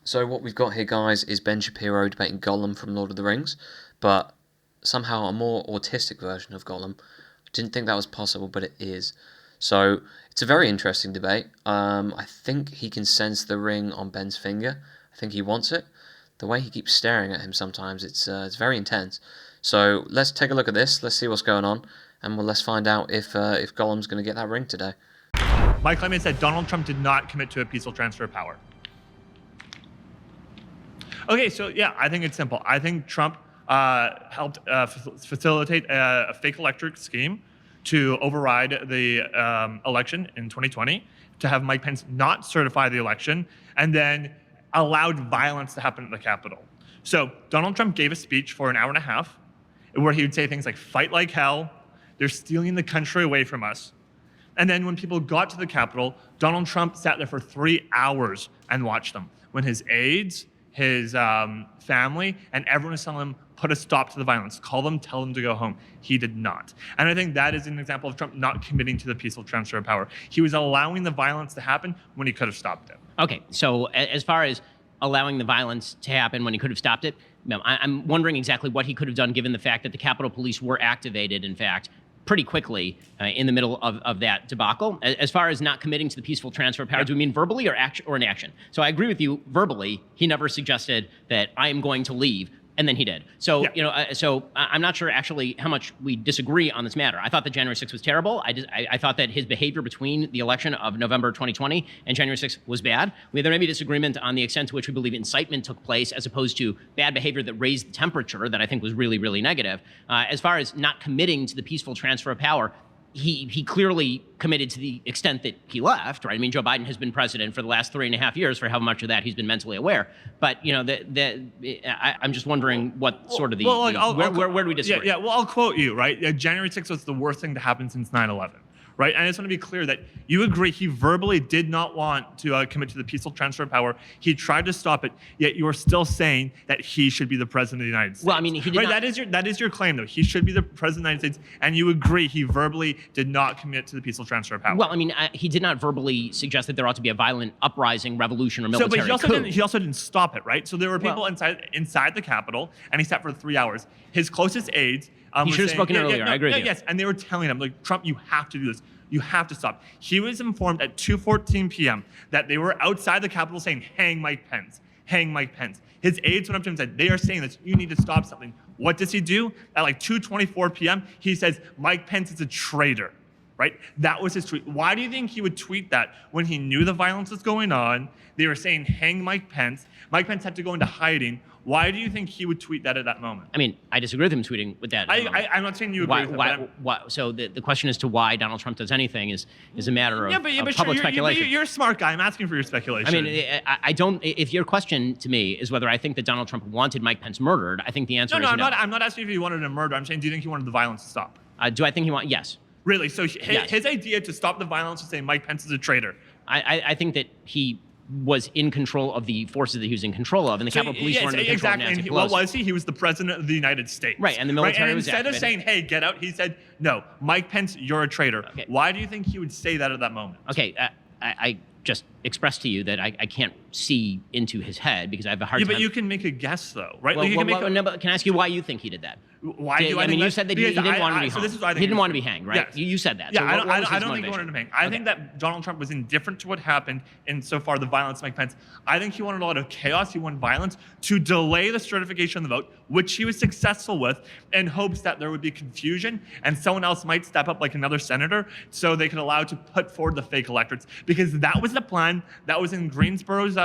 So what we've got here, guys, is Ben Shapiro debating Gollum from Lord of the Rings, but somehow a more autistic version of Gollum. Didn't think that was possible, but it is. So it's a very interesting debate. I think he can sense the ring on Ben's finger. I think he wants it. The way he keeps staring at him sometimes, it's very intense. So let's take a look at this. Let's see what's going on, and let's find out if Gollum's going to get that ring today. My claim is that Donald Trump did not commit to a peaceful transfer of power. Okay, so yeah, I think it's simple. I think Trump helped facilitate a fake electric scheme to override the election in 2020, to have Mike Pence not certify the election, and then allowed violence to happen at the Capitol. So Donald Trump gave a speech for an hour and a half where he would say things like, "Fight like hell, they're stealing the country away from us." And then when people got to the Capitol, Donald Trump sat there for 3 hours and watched them. When his aides, his family, and everyone was telling him, put a stop to the violence, call them, tell them to go home. He did not. And I think that is an example of Trump not committing to the peaceful transfer of power. He was allowing the violence to happen when he could have stopped it. Okay, so as far as allowing the violence to happen when he could have stopped it, I'm wondering exactly what he could have done given the fact that the Capitol Police were activated, in fact, pretty quickly in the middle of that debacle. As far as not committing to the peaceful transfer of power, do we mean verbally or in action? So I agree with you verbally. He never suggested that I am going to leave, and then he did. So, so I'm not sure actually how much we disagree on this matter. I thought that January 6th was terrible. I thought that his behavior between the election of November 2020 and January 6th was bad. There may be disagreement on the extent to which we believe incitement took place as opposed to bad behavior that raised the temperature that I think was really, really negative. As far as not committing to the peaceful transfer of power, he clearly committed to the extent that he left, right? I mean, Joe Biden has been president for the last 3.5 years, for how much of that he's been mentally aware. But, I'm just wondering what sort of where do we disagree? Well, I'll quote you, right? January 6th was the worst thing to happen since 9/11. Right? And I just want to be clear that you agree he verbally did not want to commit to the peaceful transfer of power. He tried to stop it, yet you are still saying that he should be the president of the United States. Well, I mean, he did not. That is your claim, though. He should be the president of the United States, and you agree he verbally did not commit to the peaceful transfer of power. Well, I mean, he did not verbally suggest that there ought to be a violent uprising, revolution, or military coup. But he also didn't stop it, right? So there were people inside the Capitol, and he sat for 3 hours. His closest aides. He should have spoken earlier. I agree with you. Yes, and they were telling him, like, Trump, you have to do this. You have to stop. He was informed at 2:14 p.m. that they were outside the Capitol saying, "Hang Mike Pence, hang Mike Pence." His aides went up to him and said, "They are saying this. You need to stop something." What does he do? At like 2:24 p.m., he says, "Mike Pence is a traitor." Right? That was his tweet. Why do you think he would tweet that when he knew the violence was going on? They were saying, "Hang Mike Pence." Mike Pence had to go into hiding. Why do you think he would tweet that at that moment? I mean, I disagree with him tweeting with that. I'm not saying you agree with that. So the question as to why Donald Trump does anything is a matter of public speculation. You're a smart guy. I'm asking for your speculation. I mean, I don't. If your question to me is whether I think that Donald Trump wanted Mike Pence murdered, I think the answer is no. I'm not asking if he wanted him murdered. I'm saying, do you think he wanted the violence to stop? Do I think he wanted? Yes. Really? So his idea to stop the violence was saying Mike Pence is a traitor. I think that he was in control of the forces that he was in control of, and the Capitol Police weren't in control of Nancy Pelosi. What was he? He was the president of the United States. Right, and the military was instead of saying, "Hey, get out," he said, "No, Mike Pence, you're a traitor." Okay. Why do you think he would say that at that moment? Okay, I just expressed to you that I can't see into his head because I have a hard time. But you can make a guess, though, right? But can I ask you why you think he did that? Why do I mean, you said that he didn't want to be hung. So this is what I think he didn't want to be hanged, right? Yes. You said that. Yeah, so I don't think he wanted to be hanged. I think that Donald Trump was indifferent to what happened in so far the violence Mike Pence. I think he wanted a lot of chaos. He wanted violence to delay the certification of the vote, which he was successful with, in hopes that there would be confusion and someone else might step up, like another senator, so they could allow to put forward the fake electorates. Because that was the plan. That was in Greensboro's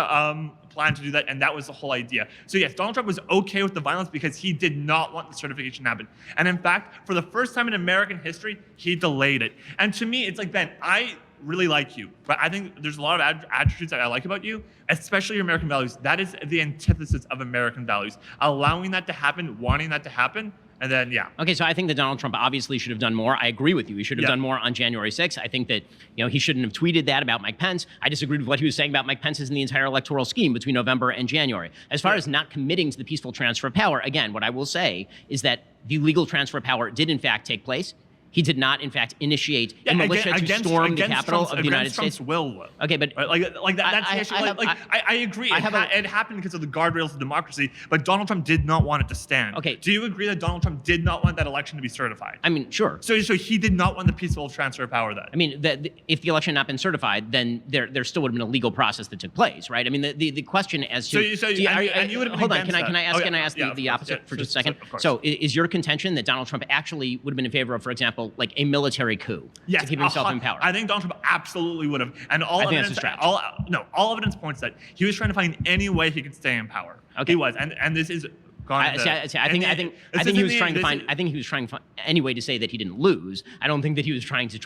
plan to do that, and that was the whole idea. So yes, Donald Trump was okay with the violence because he did not want the certification to happen. And in fact, for the first time in American history, he delayed it. And to me, it's like, Ben, I really like you, but I think there's a lot of attributes that I like about you, especially your American values. That is the antithesis of American values. Allowing that to happen, wanting that to happen, and then, yeah. Okay, so I think that Donald Trump obviously should have done more. I agree with you. He should have done more on January 6th. I think that he shouldn't have tweeted that about Mike Pence. I disagreed with what he was saying about Mike Pence's in the entire electoral scheme between November and January. As far as not committing to the peaceful transfer of power, again, what I will say is that the legal transfer of power did in fact take place. He did not, in fact, initiate a militia to storm the capital of the United Trump's States. will. Okay, but that's the issue. I agree. It happened because of the guardrails of democracy, but Donald Trump did not want it to stand. Okay. Do you agree that Donald Trump did not want that election to be certified? I mean, sure. So he did not want the peaceful transfer of power then. I mean, if the election had not been certified, then there still would have been a legal process that took place, right? I mean, the question as to you would have been hold on, against can I ask that. the opposite for just a second? Of course. So is your contention that Donald Trump actually would have been in favor of, for example, like a military coup Yes, to keep himself in power? I think Donald Trump absolutely would have, and all think evidence, that's a stretch. all evidence points that he was trying to find any way he could stay in power. Okay. He was, and this is gone. I think he was trying to find. I think he was trying to find any way to say that he didn't lose. I don't think that he was trying to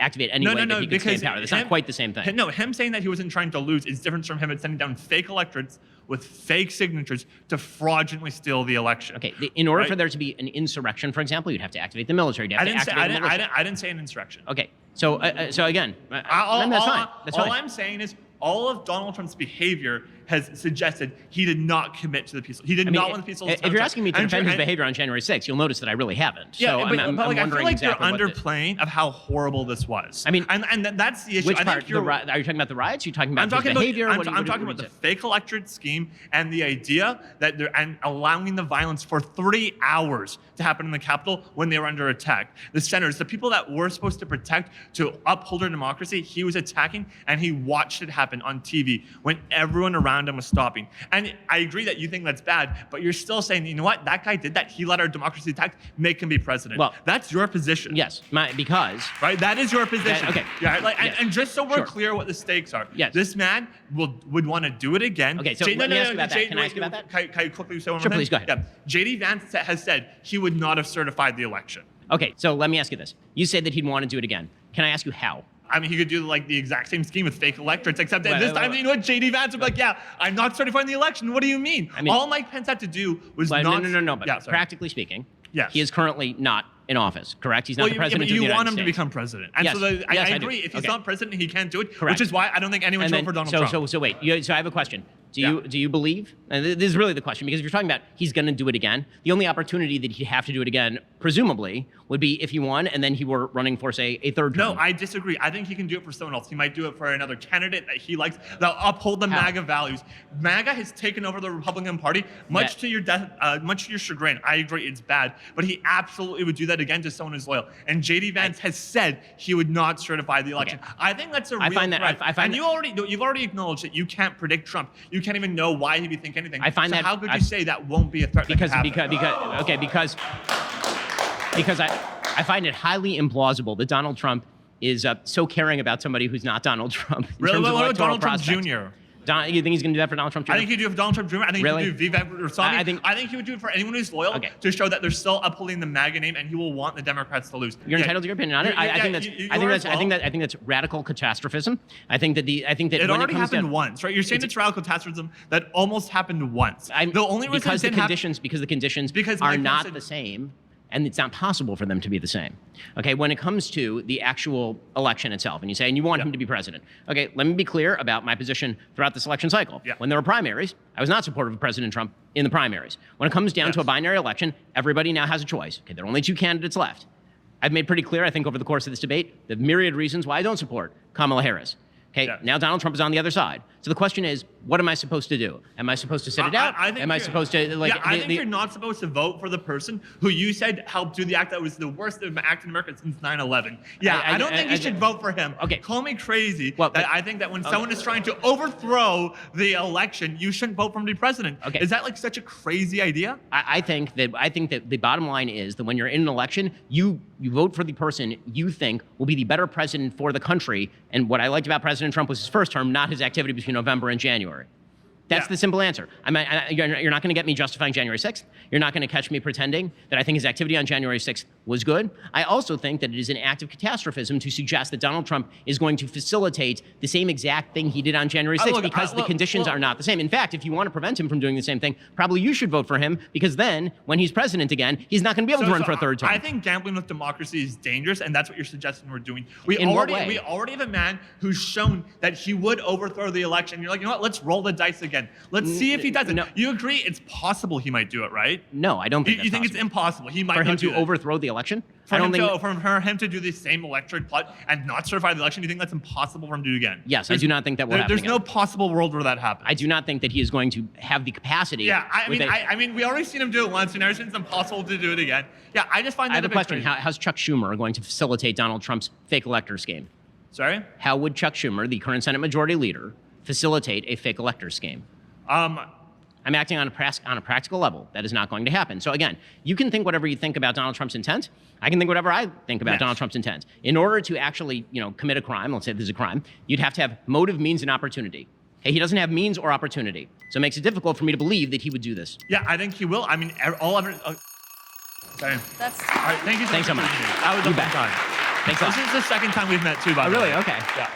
activate any way that he could stay in power. That's not quite the same thing. No, him saying that he wasn't trying to lose is different from him sending down fake electorates with fake signatures to fraudulently steal the election. Okay, in order for there to be an insurrection, for example, you'd have to activate the military. I didn't say an insurrection. Okay, so again, that's fine. That's fine. All I'm saying is all of Donald Trump's behavior has suggested he did not commit to the peaceful. He did not want the peaceful. If you're asking me to defend his behavior on January 6th, you'll notice that I really haven't. Yeah, so I'm I wondering feel like exactly you're underplaying of how horrible this was. I mean, and that's the issue. Which I part? think you're, are you talking about the riots? Are you talking about I'm his behavior? I'm talking about the fake electorate scheme and the idea that and allowing the violence for 3 hours to happen in the Capitol when they were under attack. The senators, the people that we're supposed to protect to uphold our democracy, he was attacking, and he watched it happen on TV when everyone around him was stopping. And I agree that you think that's bad, but you're still saying, you know what, that guy did that. He let our democracy attack, make him be president. Well, that's your position. Yes, because right, that is your position. Okay. Yeah, Yes. and just so we're clear what the stakes are. Yes. This man would want to do it again. Okay, so let me ask you about that. Can I ask you about that? Can I quickly say one Sure, more thing? please, go ahead. Yeah. JD Vance has said he would not have certified the election. Okay, so let me ask you this. You say that he'd want to do it again. Can I ask you how? I mean, he could do like the exact same scheme with fake electorates, except that this time, you know what? JD Vance would be like, yeah, I'm not certifying the election. What do you mean? I mean, all Mike Pence had to do was not. No. But practically speaking, yes. He is currently not in office, correct? He's not the president of the United But you want him States. to become president. And yes. so I agree. Do. If he's not president, he can't do it, correct. Which is why I don't think anyone should vote for Donald Trump. So wait, so I have a question. Do you believe, and this is really the question, because if you're talking about he's going to do it again, the only opportunity that he'd have to do it again, presumably, would be if he won and then he were running for, say, a third term. No, I disagree. I think he can do it for someone else. He might do it for another candidate that he likes, that'll uphold the MAGA values. MAGA has taken over the Republican Party, much to your chagrin. I agree, it's bad, but he absolutely would do that again to someone who's loyal. And JD Vance has said he would not certify the election. Okay. I think that's a real threat. And you've already acknowledged that you can't predict Trump. You can't even know why he'd be thinking anything. How could you say that won't be a threat? Because I find it highly implausible that Donald Trump is so caring about somebody who's not Donald Trump. Really? What about Donald Trump Jr.? You think he's going to do that for Donald Trump Jr.? I think he'd do it for Donald Trump Jr. I think really? he'd do Vivek Ramaswamy. I think he would do it for anyone who's loyal to show that they're still upholding the MAGA name, and he will want the Democrats to lose. You're entitled to your opinion on it. I think that's radical catastrophism. I think that it already happened once, right? You're saying it's radical catastrophism that almost happened once. The only reason because the conditions are not the same. And it's not possible for them to be the same. Okay, when it comes to the actual election itself, and you say, and you want him to be president. Okay, let me be clear about my position throughout this election cycle. When there were primaries, I was not supportive of President Trump in the primaries. When it comes down to a binary election, everybody now has a choice. Okay, there are only 2 candidates left. I've made pretty clear, I think, over the course of this debate, the myriad reasons why I don't support Kamala Harris. Okay, now Donald Trump is on the other side. So the question is, what am I supposed to do? Am I supposed to sit it out? Am I supposed to I think you're not supposed to vote for the person who you said helped do the act that was the worst act in America since 9/11. I don't think you should vote for him. Okay, call me crazy. I think that when someone is trying to overthrow the election, you shouldn't vote for him to be president. Okay, is that like such a crazy idea? I think that the bottom line is that when you're in an election, you vote for the person you think will be the better president for the country. And what I liked about President Trump was his first term, not his activity between November and January. That's the simple answer. You're not going to get me justifying January 6th. You're not going to catch me pretending that I think his activity on January 6th was good. I also think that it is an act of catastrophism to suggest that Donald Trump is going to facilitate the same exact thing he did on January 6th because the conditions are not the same. In fact, if you want to prevent him from doing the same thing, probably you should vote for him because then, when he's president again, he's not going to be able to run for a third term. I think gambling with democracy is dangerous, and that's what you're suggesting we're doing. We already have a man who's shown that he would overthrow the election. You're like, you know what? Let's roll the dice again. again. Let's see if he does it. No. You agree it's possible he might do it, right? No, I don't think You think that's it's impossible. He might for him not do to that. overthrow the election. For I don't think. for him to do the same electric plot and not certify the election, you think that's impossible for him to do again? Yes, I do not think that will happen There's again. no possible world where that happens. I do not think that he is going to have the capacity. Yeah, with a- I mean, we already seen him do it once. We never seen it's impossible to do it again. Yeah, I just find that I have a bit question. crazy. How's Chuck Schumer going to facilitate Donald Trump's fake elector scheme? Sorry. How would Chuck Schumer, the current Senate Majority Leader, facilitate a fake elector scheme? I'm acting on a practical level. That is not going to happen. So again, you can think whatever you think about Donald Trump's intent. I can think whatever I think about Yes. Donald Trump's intent. In order to actually, commit a crime, let's say this is a crime, you'd have to have motive, means, and opportunity. Okay, he doesn't have means or opportunity, so it makes it difficult for me to believe that he would do this. Yeah, I think he will. I mean, all evidence. Sorry. That's All right, thank you Thanks so much. That was You a fun bet. time. Thanks a lot. This is the second time we've met too, by Oh, the really? way. Okay. Yeah.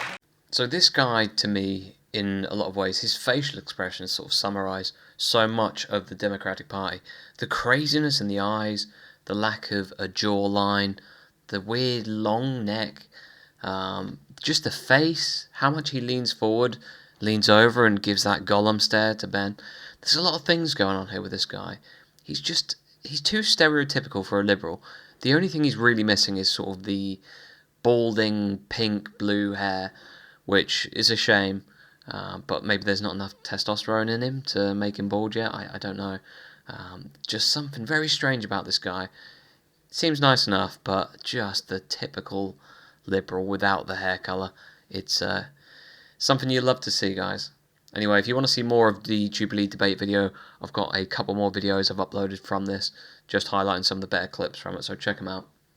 So this guy, to me, in a lot of ways, his facial expressions sort of summarize so much of the Democratic Party. The craziness in the eyes, the lack of a jawline, the weird long neck, just the face, how much he leans forward, leans over and gives that Gollum stare to Ben. There's a lot of things going on here with this guy. He's too stereotypical for a liberal. The only thing he's really missing is sort of the balding pink blue hair, which is a shame. But maybe there's not enough testosterone in him to make him bald yet. I don't know. Just something very strange about this guy. Seems nice enough, but just the typical liberal without the hair colour. It's something you love to see, guys. Anyway, if you want to see more of the Jubilee debate video, I've got a couple more videos I've uploaded from this, just highlighting some of the better clips from it, so check them out.